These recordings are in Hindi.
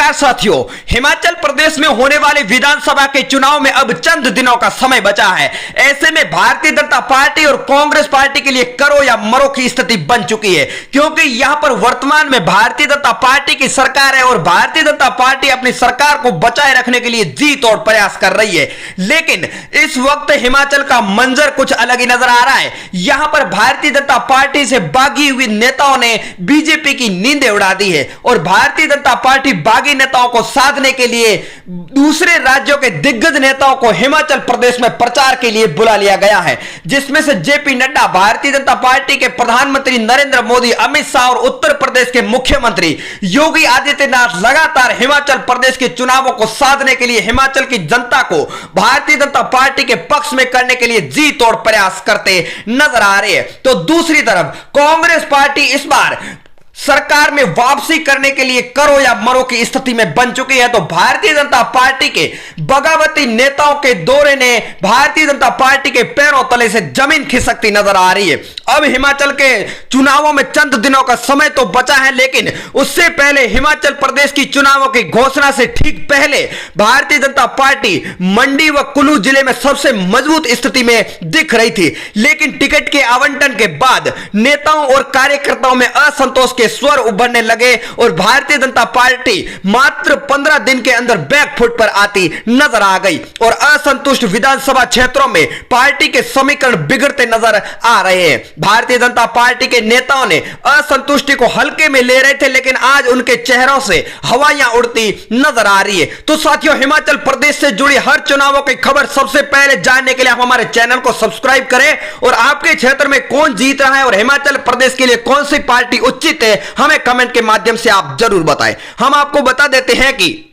नमस्कार साथियों, हिमाचल प्रदेश में होने वाले विधानसभा के चुनाव में अब चंद दिनों का समय बचा है। ऐसे में भारतीय जनता पार्टी और कांग्रेस पार्टी के लिए करो या मरो की स्थिति बन चुकी है, क्योंकि यहां पर वर्तमान में भारतीय जनता पार्टी की सरकार है और भारतीय जनता पार्टी अपनी सरकार को बचाए रखने के लिए जी तोड़ प्रयास कर रही है। लेकिन इस वक्त हिमाचल का मंजर कुछ अलग ही नजर आ रहा है। यहां पर भारतीय जनता पार्टी से बागी हुई नेताओं ने बीजेपी की नींदें उड़ा दी है और भारतीय जनता पार्टी बागी नेताओं को साधने के लिए दूसरे राज्यों के दिग्गज नेताओं को हिमाचल प्रदेश में प्रचार के लिए बुला लिया गया है, जिसमें से जेपी नड्डा, भारतीय जनता पार्टी के प्रधानमंत्री नरेंद्र मोदी, अमित शाह और उत्तर प्रदेश के मुख्यमंत्री योगी आदित्यनाथ लगातार हिमाचल प्रदेश के चुनावों को साधने के लिए हिमाचल की जनता को भारतीय जनता पार्टी के पक्ष में करने के लिए जी तोड़ प्रयास करते नजर आ रहे हैं। तो दूसरी तरफ कांग्रेस पार्टी इस बार सरकार में वापसी करने के लिए करो या मरो की स्थिति में बन चुकी है। तो भारतीय जनता पार्टी के बगावती नेताओं के दौरे ने भारतीय जनता पार्टी के पैरों तले से जमीन खिसकती नजर आ रही है। अब हिमाचल के चुनावों में चंद दिनों का समय तो बचा है, लेकिन उससे पहले हिमाचल प्रदेश की चुनावों की घोषणा से ठीक पहले भारतीय जनता पार्टी मंडी व कुल्लू जिले में सबसे मजबूत स्थिति में दिख रही थी। लेकिन टिकट के आवंटन के बाद नेताओं और कार्यकर्ताओं में असंतोष के स्वर उभरने लगे और भारतीय जनता पार्टी मात्र 15 दिन के अंदर बैकफुट पर आती नजर आ गई और असंतुष्ट विधानसभा क्षेत्रों में पार्टी के समीकरण बिगड़ते नजर आ रहे हैं। भारतीय जनता पार्टी के नेताओं ने असंतुष्टि को हल्के में ले रहे थे, लेकिन आज उनके चेहरों से हवाइयां उड़ती नजर आ रही है। तो साथियों, हिमाचल प्रदेश से जुड़ी हर चुनावों की खबर सबसे पहले जानने के लिए आप हमारे चैनल को सब्सक्राइब करें और आपके क्षेत्र में कौन जीत रहा है और हिमाचल प्रदेश के लिए कौन सी पार्टी उचित है, हमें कमेंट के माध्यम से आप जरूर बताएं। हम आपको बता देते हैं कि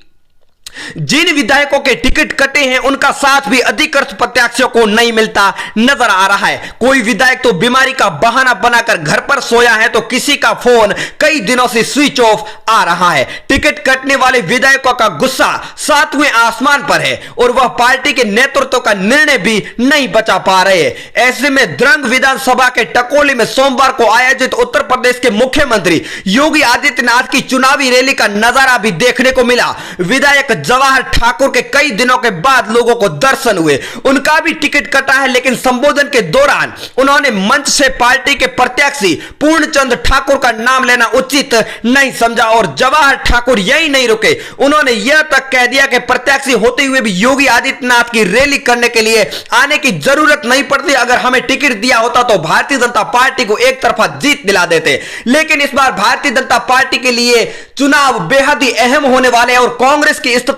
जिन विधायकों के टिकट कटे हैं उनका साथ भी अधिकृत प्रत्याशियों को नहीं मिलता नजर आ रहा है। कोई विधायक तो बीमारी का बहाना बनाकर घर पर सोया है, तो किसी का फोन कई दिनों से स्विच ऑफ आ रहा है। टिकट कटने वाले विधायकों का गुस्सा 7वें आसमान पर है और वह पार्टी के नेतृत्व का निर्णय भी नहीं बचा पा रहे हैं। ऐसे में द्रंग विधानसभा के टकोली में सोमवार को आयोजित उत्तर प्रदेश के मुख्यमंत्री योगी आदित्यनाथ की चुनावी रैली का नजारा भी देखने को मिला। विधायक जवाहर ठाकुर के कई दिनों के बाद लोगों को दर्शन हुए। उनका भी टिकट कटा है, लेकिन संबोधन के दौरान उन्होंने मंच से पार्टी के प्रत्याशी पूर्णचंद ठाकुर का नाम लेना उचित नहीं समझा और जवाहर ठाकुर यही नहीं रुके, उन्होंने यह तक कह दिया कि प्रत्याशी होते हुए भी योगी आदित्यनाथ की रैली करने के लिए आने की जरूरत नहीं पड़ती। अगर हमें टिकट दिया होता तो भारतीय जनता पार्टी को एक तरफा जीत दिला देते। लेकिन इस बार भारतीय जनता पार्टी के लिए चुनाव बेहद ही अहम होने वाले हैं और कांग्रेस की स्थिति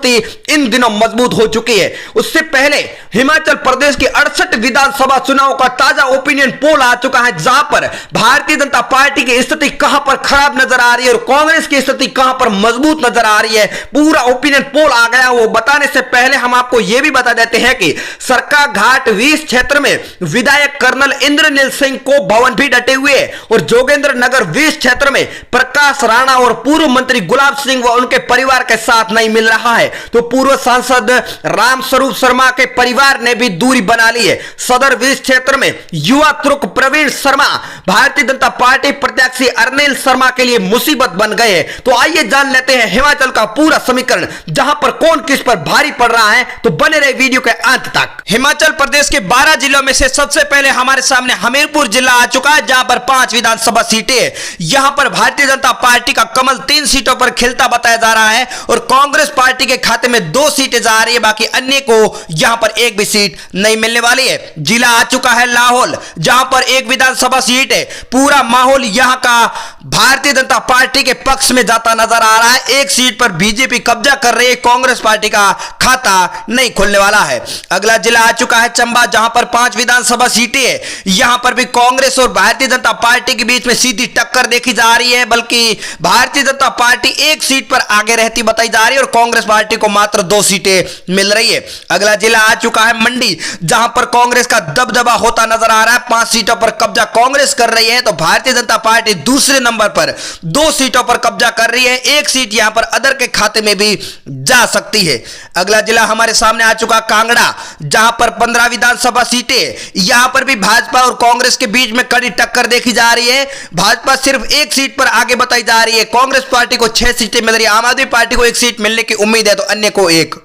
इन दिनों मजबूत हो चुकी है। उससे पहले हिमाचल प्रदेश की 68 विधानसभा चुनाव का ताजा ओपिनियन पोल आ चुका है, जहां पर भारतीय जनता पार्टी की स्थिति कहां पर खराब नजर आ रही है और कांग्रेस की स्थिति कहां पर मजबूत नजर आ रही है। पूरा ओपिनियन पोल आ गया। वो बताने से पहले हम आपको यह भी बता देते हैं कि सरका घाट 20 क्षेत्र में विधायक कर्नल इंद्रनील सिंह को भवन भी डटे हुए हैं और जोगेंद्र नगर 20 क्षेत्र में प्रकाश राणा और पूर्व मंत्री गुलाब सिंह व उनके परिवार के साथ नहीं मिल रहा है। तो पूर्व सांसद रामस्वरूप शर्मा के परिवार ने भी दूरी बना ली है। सदर 20 क्षेत्र में युवा तुर्क प्रवीण शर्मा भारतीय जनता पार्टी प्रत्याशी अनिल शर्मा के लिए मुसीबत बन गए हैं। तो आइए जान लेते हैं हिमाचल का पूरा समीकरण, जहां पर कौन किस पर भारी पड़ रहा है। तो बने रहे वीडियो के अंत तक। हिमाचल प्रदेश के 12 जिलों में से सबसे पहले हमारे सामने हमीरपुर जिला आ चुका है, जहां पर 5 विधानसभा सीटें हैं। यहां पर भारतीय जनता पार्टी का कमल 3 सीटों पर खिलता बताया जा रहा है और कांग्रेस पार्टी के खाते में 2 सीटें जा रही है, बाकी अन्य को यहां पर एक भी सीट नहीं मिलने वाली है। जिला आ चुका है लाहौल, जहां पर 1 विधानसभा सीट है। पूरा माहौल यहां का भारतीय जनता पार्टी के पक्ष में जाता नजर आ रहा है। 1 सीट पर बीजेपी कब्जा कर रही है, कांग्रेस पार्टी का खाता नहीं खुलने वाला है। अगला जिला आ चुका है चंबा, जहां पर 5 विधानसभा सीटें है। यहां पर भी कांग्रेस और भारतीय जनता पार्टी के बीच में सीधी टक्कर देखी जा रही है, बल्कि भारतीय जनता पार्टी 1 सीट पर आगे रहती बताई जा रही है और कांग्रेस पार्टी को मात्र 2 सीटें मिल रही है। अगला जिला आ चुका है मंडी, जहां पर कांग्रेस का दबदबा होता नजर आ रहा है। 5 सीटों पर कब्जा कांग्रेस कर रही है, तो भारतीय जनता पार्टी दूसरे नंबर नंबर पर 2 सीटों पर कब्जा कर रही है। एक सीट यहां पर अदर के खाते में भी जा सकती है। अगला जिला हमारे सामने आ चुका कांगड़ा, जहां पर 15 विधानसभा सीटें, यहां पर भी भाजपा और कांग्रेस के बीच में कड़ी टक्कर देखी जा रही है। भाजपा सिर्फ एक सीट पर आगे बताई जा रही है। कांग्रेस पार्टी को 6 सीटें मिल रही है, आम आदमी पार्टी को 1 सीट मिलने की उम्मीद है तो अन्य को 1।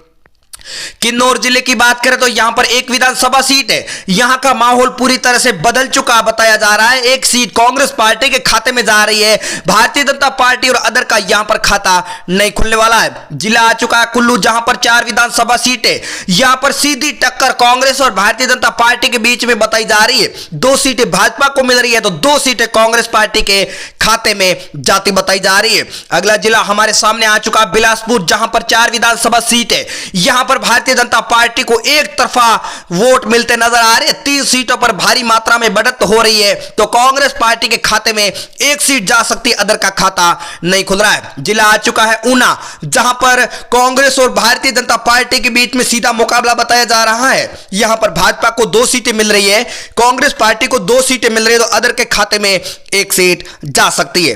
किन्नौर जिले की बात करें तो यहां पर 1 विधानसभा सीट है। यहां का माहौल पूरी तरह से बदल चुका बताया जा रहा है। 1 सीट कांग्रेस पार्टी के खाते में जा रही है। भारतीय जनता पार्टी और अदर का यहां पर खाता नहीं खुलने वाला है। जिला आ चुका है कुल्लू, जहां पर 4 विधानसभा सीटें, यहां पर सीधी टक्कर कांग्रेस और भारतीय जनता पार्टी के बीच में बताई जा रही है। 2 सीटें भाजपा को मिल रही है तो 2 सीटें कांग्रेस पार्टी के खाते में जाती बताई जा रही है। अगला जिला हमारे सामने आ चुका बिलासपुर, जहां पर 4 विधानसभा सीटें, यहां पर भारतीय जनता पार्टी को एक तरफा वोट मिलते नजर आ रहे हैं। 3 सीटों पर भारी मात्रा में बढ़त हो रही है तो कांग्रेस पार्टी के खाते में 1 सीट जा सकती है, अदर का खाता नहीं खुल रहा है। जिला आ चुका है ऊना, जहां पर कांग्रेस और भारतीय जनता पार्टी के बीच में सीधा मुकाबला बताया जा रहा है। यहां पर भाजपा को 2 सीटें मिल रही है, कांग्रेस पार्टी को 2 सीटें मिल रही है तो अदर के खाते में 1 सीट जा सकती है।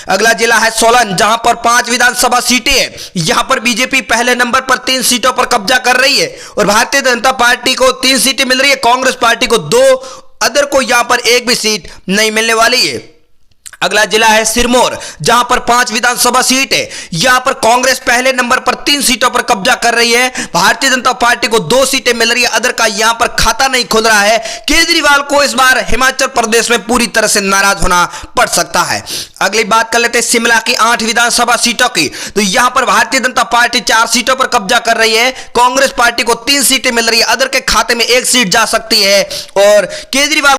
अगला जिला है सोलन, जहां पर 5 विधानसभा सीटें हैं। यहां पर बीजेपी पहले नंबर पर 3 सीटों पर कब्जा कर रही है और भारतीय जनता पार्टी को 3 सीटें मिल रही है, कांग्रेस पार्टी को 2, अदर को यहां पर 1 भी सीट नहीं मिलने वाली है। अगला जिला है सिरमौर, जहां पर 5 विधानसभा सीट है। यहां पर कांग्रेस पहले नंबर पर 3 सीटों पर कब्जा कर रही है। भारतीय जनता पार्टी को 2 सीटें मिल रही है, अदर का यहां पर खाता नहीं खुल रहा है। केजरीवाल को इस बार हिमाचल प्रदेश में पूरी तरह से नाराज होना पड़ सकता है। अगली बात कर लेते हैं शिमला की 8 विधानसभा सीटों की, तो यहां पर भारतीय जनता पार्टी 4 सीटों पर कब्जा कर रही है। कांग्रेस पार्टी को 3 सीटें मिल रही है, अदर के खाते में 1 सीट जा सकती है और केजरीवाल